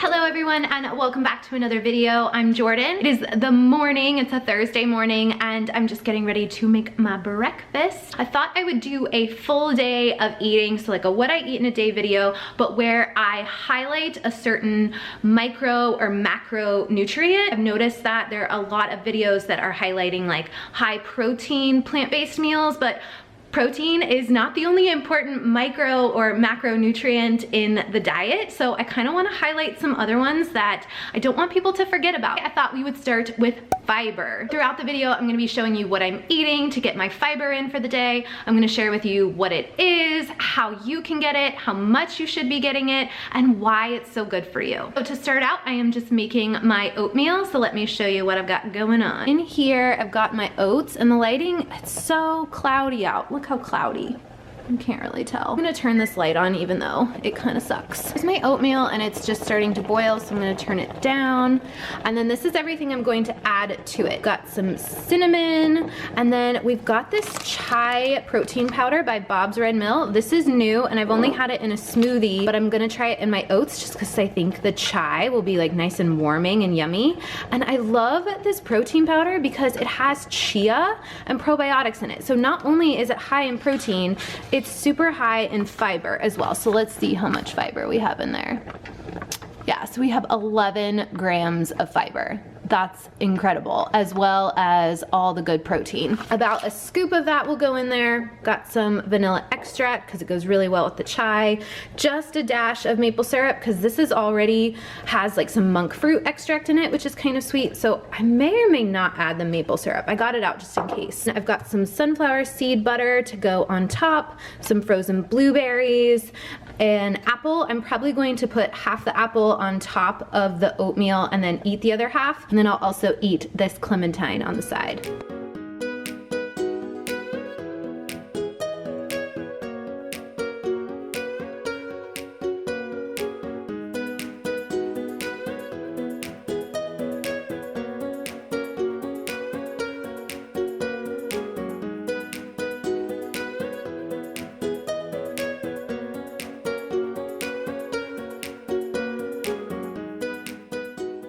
Hello everyone and welcome back to another video. I'm Jordan. It is the morning, it's a Thursday morning and I'm just getting ready to make my breakfast. I thought I would do a full day of eating, so like a what I eat in a day video, but where I highlight a certain micro or macro nutrient. I've noticed that there are a lot of videos that are highlighting like high protein plant-based meals, but protein is not the only important micro or macronutrient in the diet, so I kind of want to highlight some other ones that I don't want people to forget about. I thought we would start with fiber. Throughout the video, I'm going to be showing you what I'm eating to get my fiber in for the day. I'm going to share with you what it is, how you can get it, how much you should be getting it, and why it's so good for you. So to start out, I am just making my oatmeal, so let me show you what I've got going on. In here, I've got my oats, and the lighting, it's so cloudy out. Look how cloudy. You can't really tell. I'm gonna turn this light on even though it kind of sucks. Here's my oatmeal and it's just starting to boil, so I'm gonna turn it down. And then this is everything I'm going to add to it. Got some cinnamon, and then we've got this chai protein powder by Bob's Red Mill. This is new and I've only had it in a smoothie, but I'm gonna try it in my oats just because I think the chai will be like nice and warming and yummy. And I love this protein powder because it has chia and probiotics in it. So not only is it high in protein, it's super high in fiber as well. So let's see how much fiber we have in there. Yeah, so we have 11 grams of fiber. That's incredible, as well as all the good protein. About a scoop of that will go in there. Got some vanilla extract because it goes really well with the chai. Just a dash of maple syrup because this is already has like some monk fruit extract in it, which is kind of sweet. So I may or may not add the maple syrup. I got it out just in case. I've got some sunflower seed butter to go on top, some frozen blueberries, an apple. I'm probably going to put half the apple on top of the oatmeal and then eat the other half. And then I'll also eat this clementine on the side.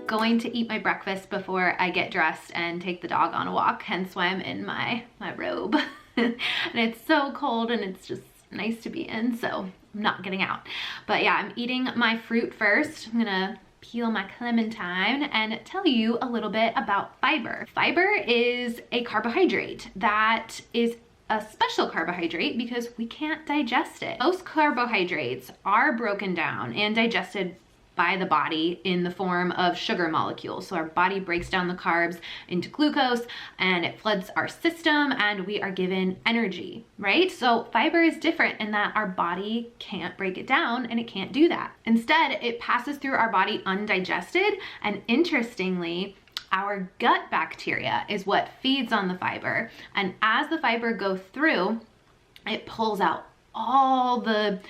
Going to eat my breakfast before I get dressed and take the dog on a walk, hence why I'm in my robe. And it's so cold and it's just nice to be in, so I'm not getting out. But yeah, I'm eating my fruit first. I'm gonna peel my clementine and tell you a little bit about fiber. Fiber is a carbohydrate that is a special carbohydrate because we can't digest it. Most carbohydrates are broken down and digested by the body in the form of sugar molecules. So our body breaks down the carbs into glucose and it floods our system and we are given energy, right? So fiber is different in that our body can't break it down and it can't do that. Instead, it passes through our body undigested, and interestingly, our gut bacteria is what feeds on the fiber. And as the fiber goes through, it pulls out all the,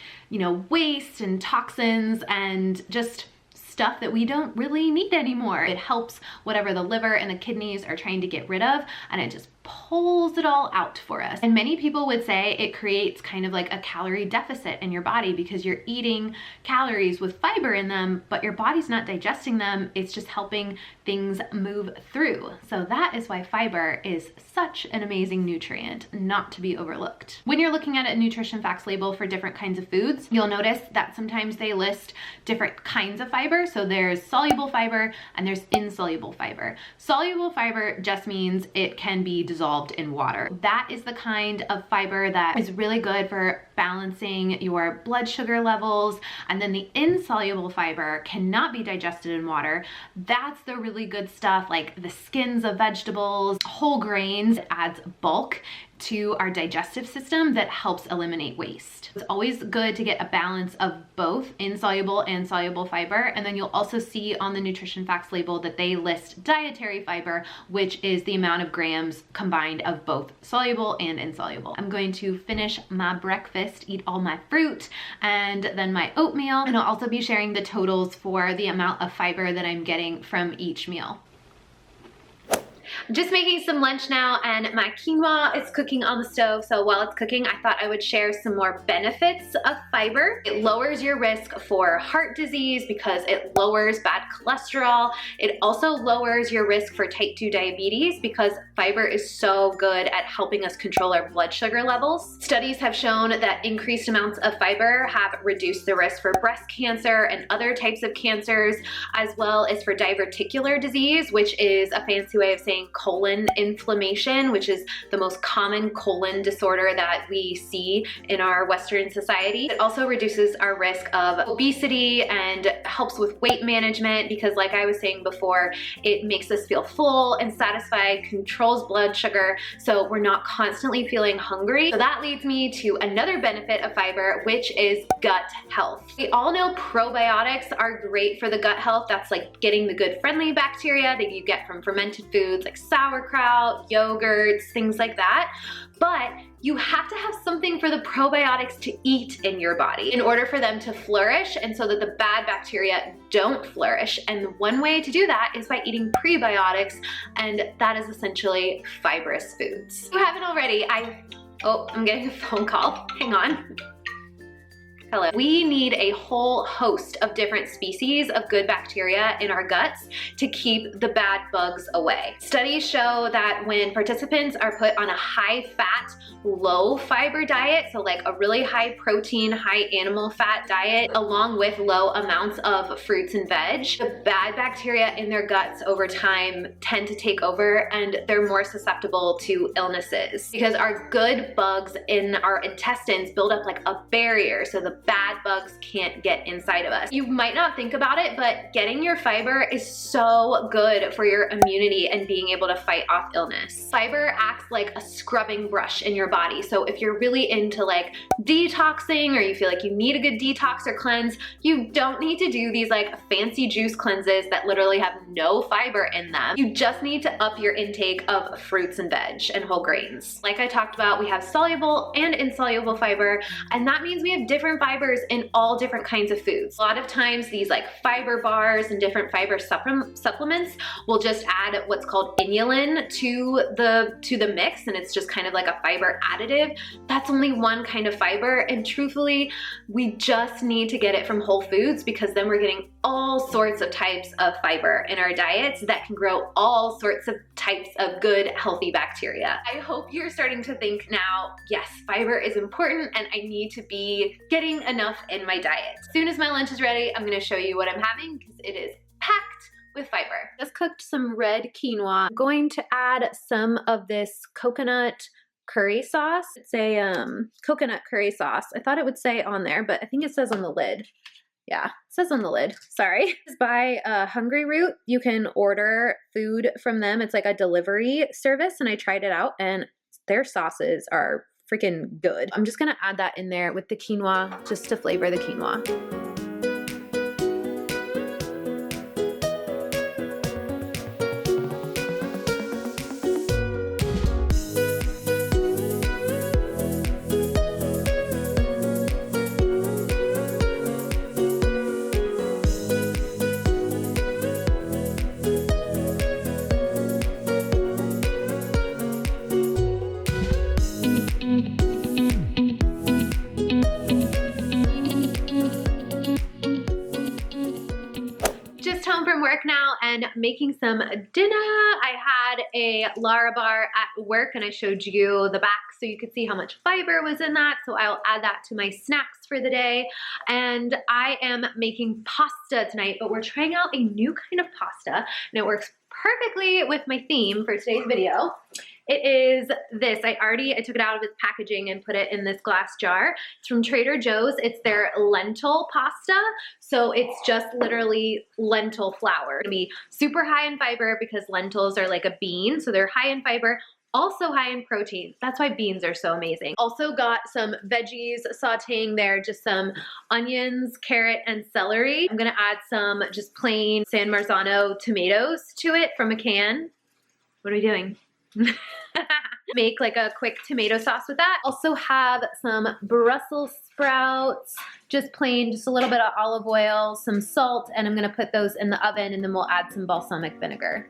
waste and toxins and just stuff that we don't really need anymore. It helps whatever the liver and the kidneys are trying to get rid of, and it just pulls it all out for us. And many people would say it creates kind of like a calorie deficit in your body because you're eating calories with fiber in them, but your body's not digesting them. It's just helping things move through. So that is why fiber is such an amazing nutrient, not to be overlooked. When you're looking at a nutrition facts label for different kinds of foods, you'll notice that sometimes they list different kinds of fiber. So there's soluble fiber and there's insoluble fiber. Soluble fiber just means it can be dissolved in water. That is the kind of fiber that is really good for balancing your blood sugar levels. And then the insoluble fiber cannot be digested in water. That's the really good stuff, like the skins of vegetables, whole grains. It adds bulk to our digestive system that helps eliminate waste. It's always good to get a balance of both insoluble and soluble fiber. And then you'll also see on the nutrition facts label that they list dietary fiber, which is the amount of grams combined of both soluble and insoluble. I'm going to finish my breakfast, eat all my fruit and then my oatmeal, and I'll also be sharing the totals for the amount of fiber that I'm getting from each meal. I'm just making some lunch now and my quinoa is cooking on the stove. So while it's cooking, I thought I would share some more benefits of fiber. It lowers your risk for heart disease because it lowers bad cholesterol. It also lowers your risk for type 2 diabetes because fiber is so good at helping us control our blood sugar levels. Studies have shown that increased amounts of fiber have reduced the risk for breast cancer and other types of cancers, as well as for diverticular disease, which is a fancy way of saying colon inflammation, which is the most common colon disorder that we see in our Western society. It also reduces our risk of obesity and helps with weight management because, like I was saying before, it makes us feel full and satisfied, controls blood sugar, so we're not constantly feeling hungry. So that leads me to another benefit of fiber, which is gut health. We all know probiotics are great for the gut health. That's like getting the good friendly bacteria that you get from fermented foods like sauerkraut, yogurts, things like that. But you have to have something for the probiotics to eat in your body in order for them to flourish and so that the bad bacteria don't flourish. And one way to do that is by eating prebiotics, and that is essentially fibrous foods. If you haven't already, I'm getting a phone call. Hang on. Hello. We need a whole host of different species of good bacteria in our guts to keep the bad bugs away. Studies show that when participants are put on a high fat, low fiber diet, so like a really high protein, high animal fat diet, along with low amounts of fruits and veg, the bad bacteria in their guts over time tend to take over and they're more susceptible to illnesses because our good bugs in our intestines build up like a barrier so the bad bugs can't get inside of us. You might not think about it, but getting your fiber is so good for your immunity and being able to fight off illness. Fiber acts like a scrubbing brush in your body. So if you're really into like detoxing or you feel like you need a good detox or cleanse, you don't need to do these like fancy juice cleanses that literally have no fiber in them. You just need to up your intake of fruits and veg and whole grains. Like I talked about, we have soluble and insoluble fiber, and that means we have different fibers in all different kinds of foods. A lot of times these like fiber bars and different fiber supplements will just add what's called inulin to the mix, and it's just kind of like a fiber additive. That's only one kind of fiber, and truthfully, we just need to get it from whole foods because then we're getting all sorts of types of fiber in our diets that can grow all sorts of types of good, healthy bacteria. I hope you're starting to think now, yes, fiber is important and I need to be getting enough in my diet. As soon as my lunch is ready, I'm gonna show you what I'm having because it is packed with fiber. Just cooked some red quinoa. I'm going to add some of this coconut curry sauce. It's a coconut curry sauce. I thought it would say on there, but I think it says on the lid. Yeah, it says on the lid, sorry. It's by Hungry Root. You can order food from them. It's like a delivery service, and I tried it out and their sauces are freaking good. I'm just gonna add that in there with the quinoa just to flavor the quinoa. Now and making some dinner. I had a Lara bar at work and I showed you the back so you could see how much fiber was in that. So I'll add that to my snacks for the day. And I am making pasta tonight, but we're trying out a new kind of pasta and it works perfectly with my theme for today's video. It is this. I took it out of its packaging and put it in this glass jar. It's from Trader Joe's. It's their lentil pasta. So it's just literally lentil flour. It's gonna be super high in fiber because lentils are like a bean. So they're high in fiber, also high in protein. That's why beans are so amazing. Also got some veggies sauteing there, just some onions, carrot, and celery. I'm gonna add some just plain San Marzano tomatoes to it from a can. What are we doing? Make like a quick tomato sauce with that. Also have some Brussels sprouts, just plain, just a little bit of olive oil, some salt, and I'm gonna put those in the oven and then we'll add some balsamic vinegar.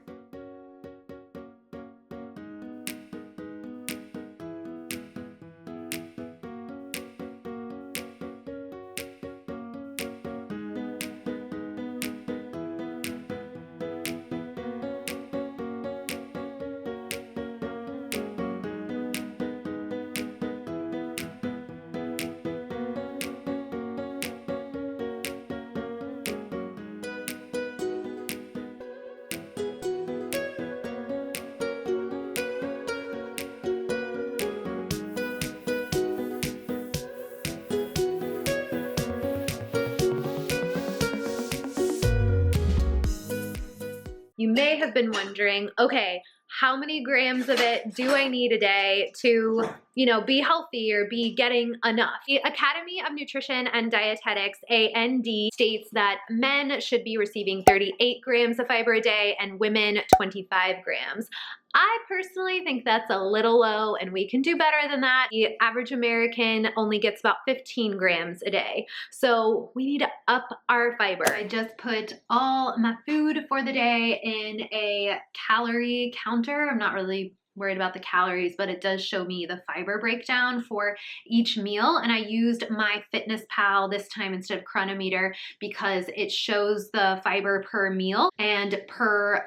you may have been wondering, okay, how many grams of it do I need a day to, you know, be healthy or be getting enough? The Academy of Nutrition and Dietetics, AND, states that men should be receiving 38 grams of fiber a day and women 25 grams. I personally think that's a little low and we can do better than that. The average American only gets about 15 grams a day. So we need to up our fiber. I just put all my food for the day in a calorie counter. I'm not really worried about the calories, but it does show me the fiber breakdown for each meal. And I used my Fitness Pal this time instead of Chronometer because it shows the fiber per meal and per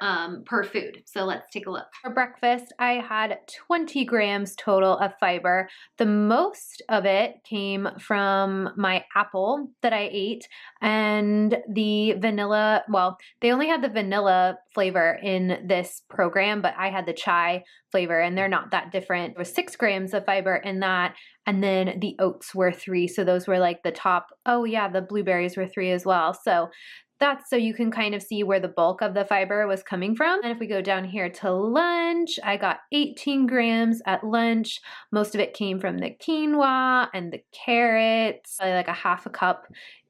food. So let's take a look. For breakfast, I had 20 grams total of fiber. The most of it came from my apple that I ate and the vanilla. Well, they only had the vanilla flavor in this program, but I had the chai flavor and they're not that different. There was 6 grams of fiber in that. And then the oats were 3. So those were like the top. Oh yeah, the blueberries were 3 as well. So that's so you can kind of see where the bulk of the fiber was coming from. And if we go down here to lunch, I got 18 grams at lunch. Most of it came from the quinoa and the carrots, like a half a cup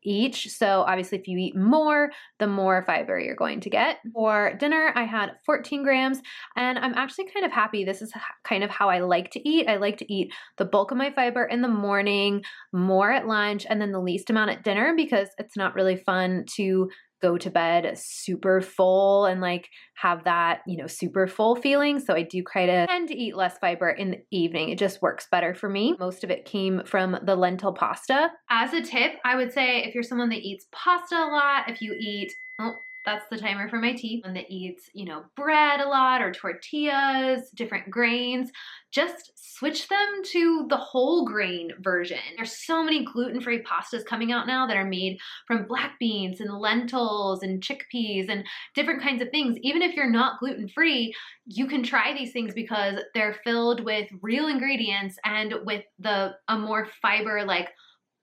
each. So obviously if you eat more, the more fiber you're going to get. For dinner, I had 14 grams and I'm actually kind of happy. This is kind of how I like to eat. I like to eat the bulk of my fiber in the morning, more at lunch, and then the least amount at dinner because it's not really fun to go to bed super full and like have that, you know, super full feeling. So I do tend to eat less fiber in the evening. It just works better for me. Most of it came from the lentil pasta. As a tip, I would say if you're someone that eats pasta a lot, if you eat, oh, that's the timer for my tea. One that eats, you know, bread a lot or tortillas, different grains, just switch them to the whole grain version. There's so many gluten-free pastas coming out now that are made from black beans and lentils and chickpeas and different kinds of things. Even if you're not gluten-free, you can try these things because they're filled with real ingredients and with a more fiber, like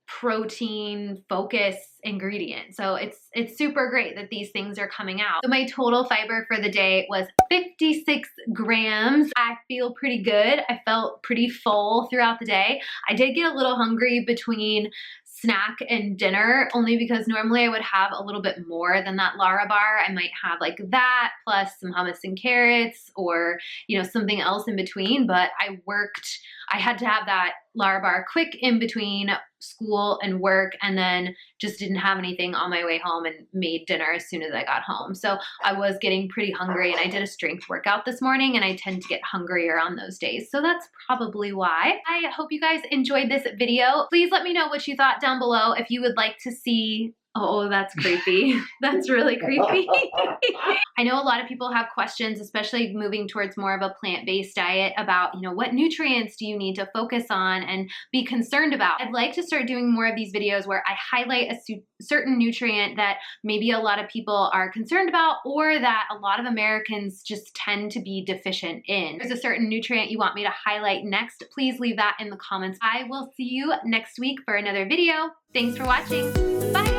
protein focus ingredient. So it's super great that these things are coming out. So my total fiber for the day was 56 grams. I feel pretty good. I felt pretty full throughout the day. I did get a little hungry between snack and dinner only because normally I would have a little bit more than that Lara bar. I might have like that plus some hummus and carrots or, you know, something else in between, but I had to have that Lara bar quick in between school and work and then just didn't have anything on my way home and made dinner as soon as I got home. So I was getting pretty hungry and I did a strength workout this morning and I tend to get hungrier on those days. So that's probably why. I hope you guys enjoyed this video. Please let me know what you thought down below if you would like to see. Oh, that's creepy. That's really creepy. I know a lot of people have questions, especially moving towards more of a plant-based diet about, you know, what nutrients do you need to focus on and be concerned about? I'd like to start doing more of these videos where I highlight a certain nutrient that maybe a lot of people are concerned about or that a lot of Americans just tend to be deficient in. If there's a certain nutrient you want me to highlight next, please leave that in the comments. I will see you next week for another video. Thanks for watching. Bye.